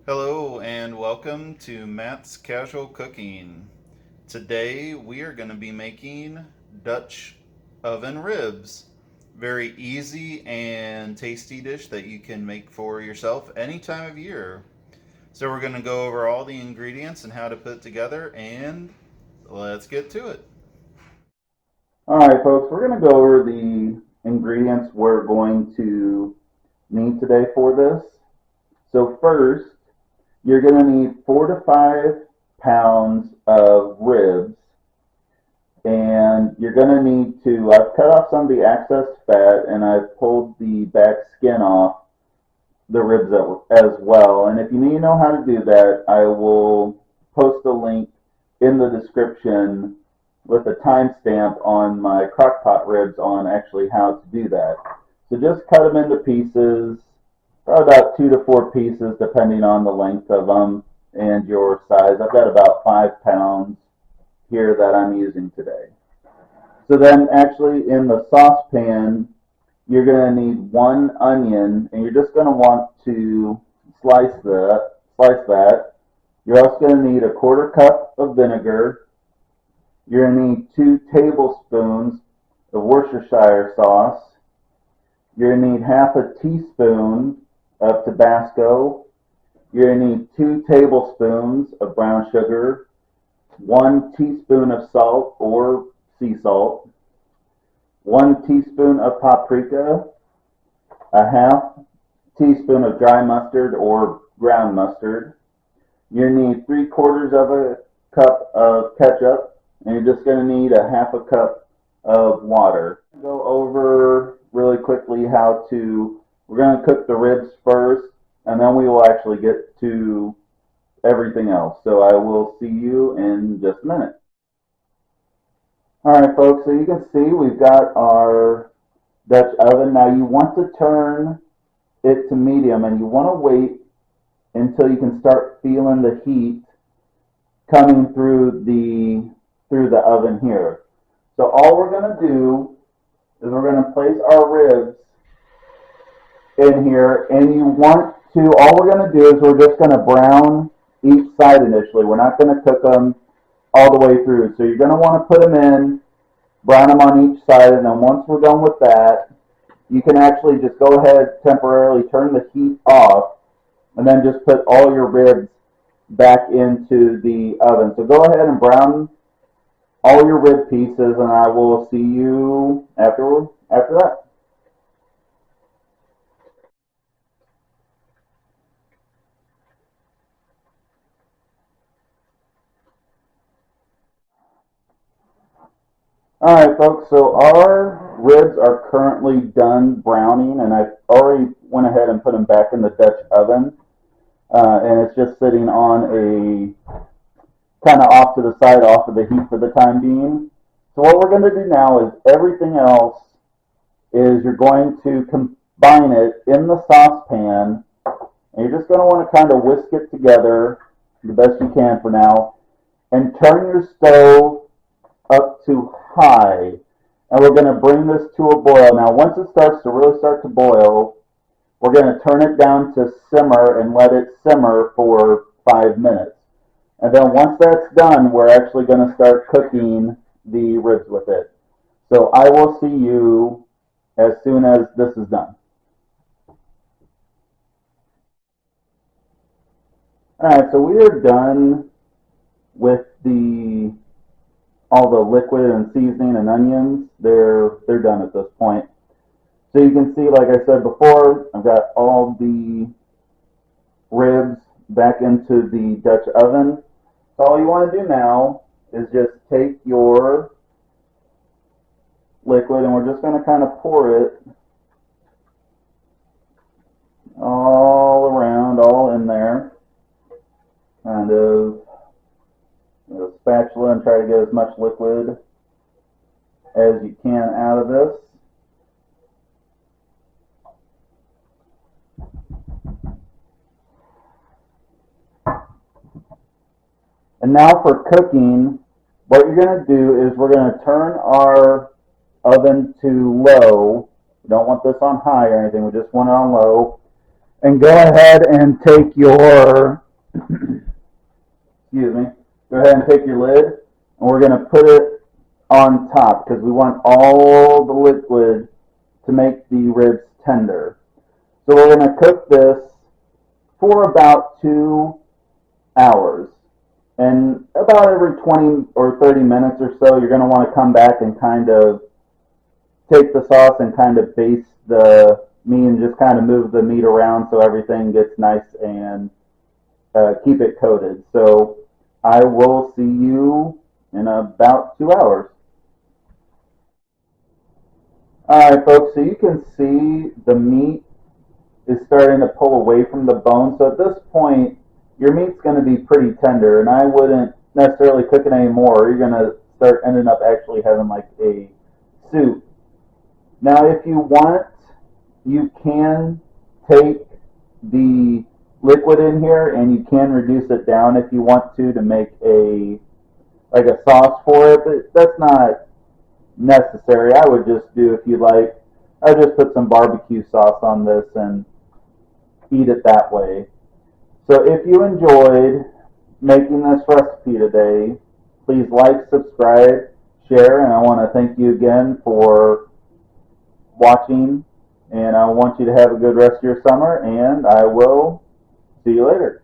Hello and welcome to Matt's Casual Cooking. Today we are going to be making Dutch oven ribs. Very easy and tasty dish that you can make for yourself any time of year. So we're going to go over all the ingredients and how to put it together, and let's get to it. Alright folks, we're going to go over the ingredients we're going to need today for this. So first, you're going to need 4 to 5 pounds of ribs, and you're going to need to, I've cut off some of the excess fat and I've pulled the back skin off the ribs as well. And if you need to know how to do that, I will post a link in the description with a timestamp on my crockpot ribs on actually how to do that. So just cut them into pieces, about 2 to 4 pieces depending on the length of them and your size. I've got about 5 pounds here that I'm using today. So then actually in the saucepan, you're going to need 1 onion, and you're just going to want to slice that. You're also going to need a 1/4 cup of vinegar. You're going to need 2 tablespoons of Worcestershire sauce. You're going to need half a teaspoon of Tabasco. You're going to need 2 tablespoons of brown sugar, 1 teaspoon of salt or sea salt, 1 teaspoon of paprika, a half teaspoon of dry mustard or ground mustard. You need 3/4 of a cup of ketchup, and you're just going to need a half a cup of water. Go over really quickly we're going to cook the ribs first, and then we will actually get to everything else. So I will see you in just a minute. Alright folks, so you can see we've got our Dutch oven. Now you want to turn it to medium, and you want to wait until you can start feeling the heat coming through the oven here. So all we're going to do is we're going to place our ribs in here, and all we're going to do is we're just going to brown each side initially. We're not going to cook them all the way through. So you're going to want to put them in, brown them on each side, and then once we're done with that, you can actually just go ahead, temporarily turn the heat off, and then just put all your ribs back into the oven. So go ahead and brown all your rib pieces, and I will see you after that. Alright folks, so our ribs are currently done browning, and I've already went ahead and put them back in the Dutch oven, and it's just sitting on a kind of off to the side, off of the heat for the time being. So what we're going to do now is everything else is you're going to combine it in the saucepan, and you're just going to want to kind of whisk it together the best you can for now, and turn your stove up to high, and we're going to bring this to a boil. Now once it starts to boil, we're going to turn it down to simmer and let it simmer for 5 minutes. And then once that's done, we're actually going to start cooking the ribs with it. So I will see you as soon as this is done. Alright, so we are done with all the liquid and seasoning and onions. They're done at this point. So you can see, like I said before, I've got all the ribs back into the Dutch oven. So all you want to do now is just take your liquid, and we're just going to kind of pour it all around, all in there, kind of with a spatula, and try to get as much liquid as you can out of this. And now for cooking, what you're going to do is we're going to turn our oven to low. We don't want this on high or anything, we just want it on low. And go ahead and take your, excuse me, go ahead and take your lid, and we're going to put it on top because we want all the liquid to make the ribs tender. So we're going to cook this for about 2 hours. And about every 20 or 30 minutes or so, you're going to want to come back and kind of take the sauce and kind of baste the meat and just kind of move the meat around so everything gets nice and keep it coated. So I will see you in about 2 hours. Alright folks, so you can see the meat is starting to pull away from the bone. So at this point, your meat's going to be pretty tender, and I wouldn't necessarily cook it anymore. You're going to start ending up actually having like a soup. Now, if you want, you can take the liquid in here and you can reduce it down if you want to make a sauce for it, but that's not necessary. I would just do, if you like, I just put some barbecue sauce on this and eat it that way. So if you enjoyed making this recipe today, please like, subscribe, share, and I want to thank you again for watching, and I want you to have a good rest of your summer, and I will see you later.